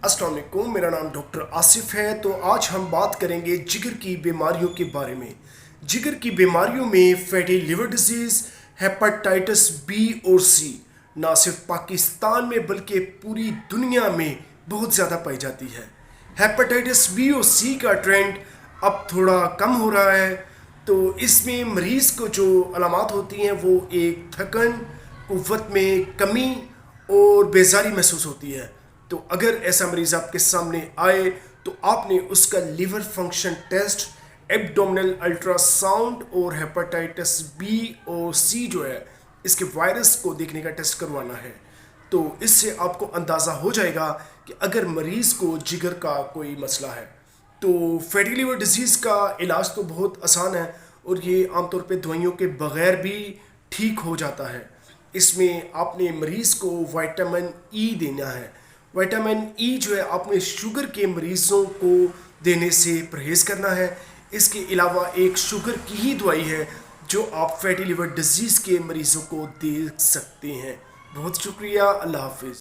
अस्सलाम वालेकुम, मेरा नाम डॉक्टर आसिफ है। तो आज हम बात करेंगे जिगर की बीमारियों के बारे में। जिगर की बीमारियों में fatty liver disease, hepatitis B और सी ना सिर्फ पाकिस्तान में बल्कि पूरी दुनिया में बहुत ज़्यादा पाई जाती है। हेपेटाइटिस बी और सी का ट्रेंड अब थोड़ा कम हो रहा है। तो इसमें मरीज़ को जो अलामात होती हैं वो एक थकन, कुव्वत में कमी और बेजारी महसूस होती है। तो अगर ऐसा मरीज़ आपके सामने आए तो आपने उसका liver function test, abdominal ultrasound और हेपेटाइटिस बी और सी जो है इसके वायरस को देखने का टेस्ट करवाना है। तो इससे आपको अंदाज़ा हो जाएगा कि अगर मरीज़ को जिगर का कोई मसला है। तो फैटी लिवर डिजीज़ का इलाज तो बहुत आसान है और ये आमतौर पे दवाइयों के बग़ैर भी ठीक हो जाता है। इसमें आपने मरीज़ को विटामिन ई देना है। विटामिन ई जो है आपने शुगर के मरीज़ों को देने से परहेज़ करना है। इसके अलावा एक शुगर की ही दवाई है जो आप फैटी लिवर डिजीज़ के मरीज़ों को दे सकते हैं। बहुत शुक्रिया, अल्लाह हाफिज़।